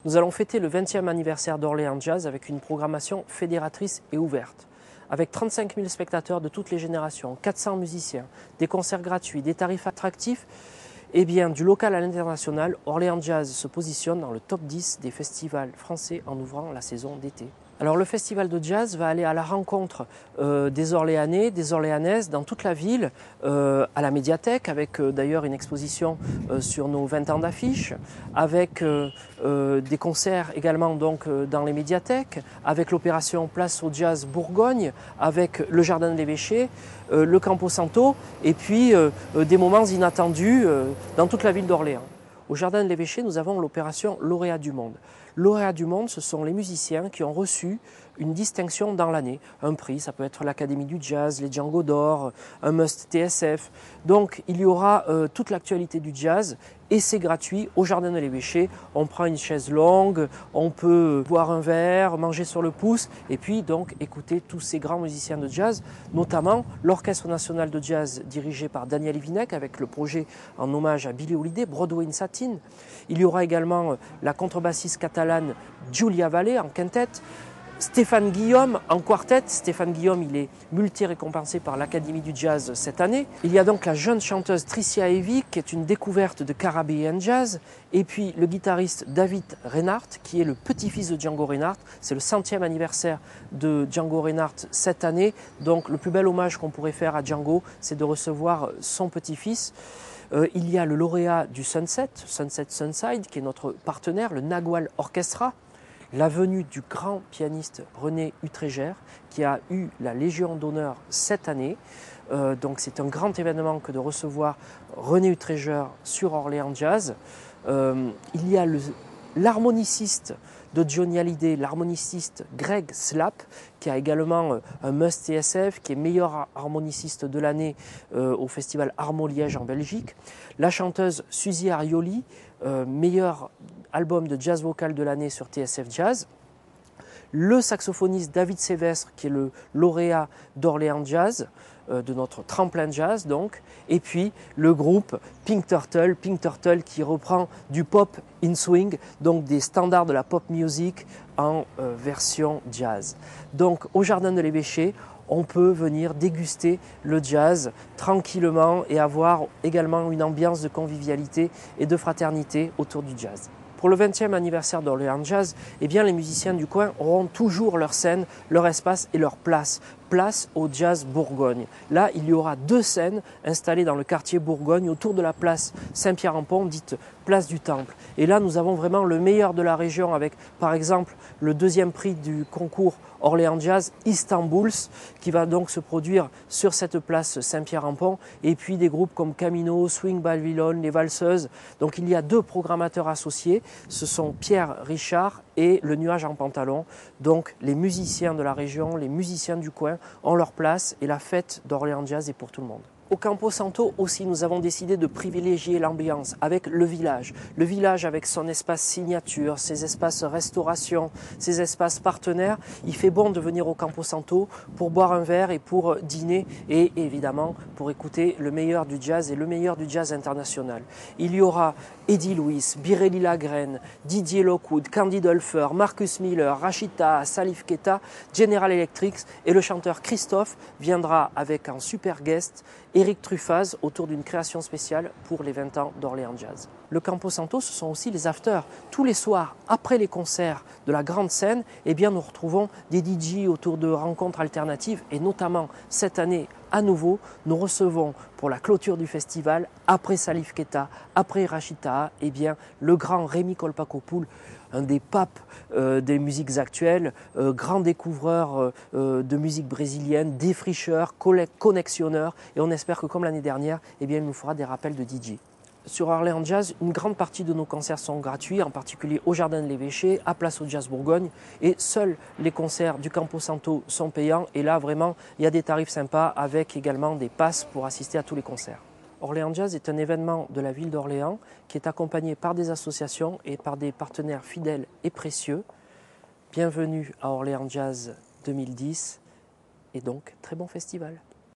Nous allons fêter le 20e anniversaire d'Orléans Jazz avec une programmation fédératrice et ouverte. Avec 35 000 spectateurs de toutes les générations, 400 musiciens, des concerts gratuits, des tarifs attractifs, et bien du local à l'international, Orléans Jazz se positionne dans le top 10 des festivals français en ouvrant la saison d'été. Alors le festival de jazz va aller à la rencontre des Orléanais, des Orléanaises dans toute la ville, à la médiathèque, avec d'ailleurs une exposition sur nos 20 ans d'affiches, avec des concerts également donc, dans les médiathèques, avec l'opération Place au Jazz Bourgogne, avec le Jardin de l'Évêché, le Campo Santo, et puis des moments inattendus dans toute la ville d'Orléans. Au Jardin de l'Évêché, nous avons l'opération Lauréat du Monde. Lauréat du Monde, ce sont les musiciens qui ont reçu une distinction dans l'année. Un prix, ça peut être l'Académie du Jazz, les Django d'Or, un Must TSF. Donc il y aura toute l'actualité du jazz et c'est gratuit au Jardin de l'Évêché. On prend une chaise longue, on peut boire un verre, manger sur le pouce et puis donc écouter tous ces grands musiciens de jazz, notamment l'Orchestre national de jazz dirigé par Daniel Ivinec avec le projet en hommage à Billie Holiday, Broadway in Satin. Il y aura également la contrebassiste catalane Giulia Vallée en quintette, Stéphane Guillaume en quartet. Stéphane Guillaume, il est multi-récompensé par l'Académie du Jazz cette année. Il y a donc la jeune chanteuse Tricia Heavy, qui est une découverte de Caribbean Jazz. Et puis le guitariste David Reinhardt, qui est le petit-fils de Django Reinhardt. C'est le 100e anniversaire de Django Reinhardt cette année. Donc le plus bel hommage qu'on pourrait faire à Django, c'est de recevoir son petit-fils. Il y a le lauréat du Sunset Sunside, qui est notre partenaire, le Nagual Orchestra. La venue du grand pianiste René Utreger, qui a eu la Légion d'honneur cette année. Donc c'est un grand événement que de recevoir René Utreger sur Orléans Jazz. Il y a l'harmoniciste de Johnny Hallyday, l'harmoniciste Greg Slap, qui a également un Must TSF, qui est meilleur harmoniciste de l'année au festival Armo Liège en Belgique. La chanteuse Suzy Arioli, meilleur album de jazz vocal de l'année sur TSF Jazz. Le saxophoniste David Sévestre, qui est le lauréat d'Orléans Jazz, de notre tremplin jazz donc, et puis le groupe Pink Turtle qui reprend du pop in swing, donc des standards de la pop music en version jazz. Donc au Jardin de l'Évêché, on peut venir déguster le jazz tranquillement et avoir également une ambiance de convivialité et de fraternité autour du jazz. Pour le 20e anniversaire d'Orléans Jazz, eh bien, les musiciens du coin auront toujours leur scène, leur espace et leur place. Place au Jazz Bourgogne. Là, il y aura 2 scènes installées dans le quartier Bourgogne autour de la place Saint-Pierre-en-Pont, dite place du Temple. Et là, nous avons vraiment le meilleur de la région avec, par exemple, le 2e prix du concours Orléans Jazz Istanbuls, qui va donc se produire sur cette place Saint-Pierre-en-Pont, et puis des groupes comme Camino, Swing Babylon, les Valseuses. Donc il y a 2 programmateurs associés, ce sont Pierre Richard et le Nuage en Pantalon. Donc les musiciens de la région, les musiciens du coin ont leur place et la fête d'Orléans Jazz est pour tout le monde. Au Campo Santo aussi, nous avons décidé de privilégier l'ambiance avec le village. Le village avec son espace signature, ses espaces restauration, ses espaces partenaires. Il fait bon de venir au Campo Santo pour boire un verre et pour dîner et évidemment pour écouter le meilleur du jazz et le meilleur du jazz international. Il y aura Eddie Louis, Birelli Lagrène, Didier Lockwood, Candy Dulfer, Marcus Miller, Rachita, Salif Keita, General Electric et le chanteur Christophe viendra avec un super guest, Eric Truffaz, autour d'une création spéciale pour les 20 ans d'Orléans Jazz. Le Campo Santo, ce sont aussi les afters. Tous les soirs, après les concerts de la grande scène, eh bien, nous retrouvons des DJ autour de rencontres alternatives et notamment cette année, à nouveau, nous recevons pour la clôture du festival, après Salif Keita, après Rachita, eh bien, le grand Rémi Kolpakopoul, un des papes des musiques actuelles, grand découvreur de musique brésilienne, défricheur, connexionneur, et on espère que comme l'année dernière, eh bien, il nous fera des rappels de DJ. Sur Orléans Jazz, une grande partie de nos concerts sont gratuits, en particulier au Jardin de l'Évêché, à Place au Jazz Bourgogne, et seuls les concerts du Campo Santo sont payants, et là vraiment, il y a des tarifs sympas avec également des passes pour assister à tous les concerts. Orléans Jazz est un événement de la ville d'Orléans qui est accompagné par des associations et par des partenaires fidèles et précieux. Bienvenue à Orléans Jazz 2010 et donc très bon festival.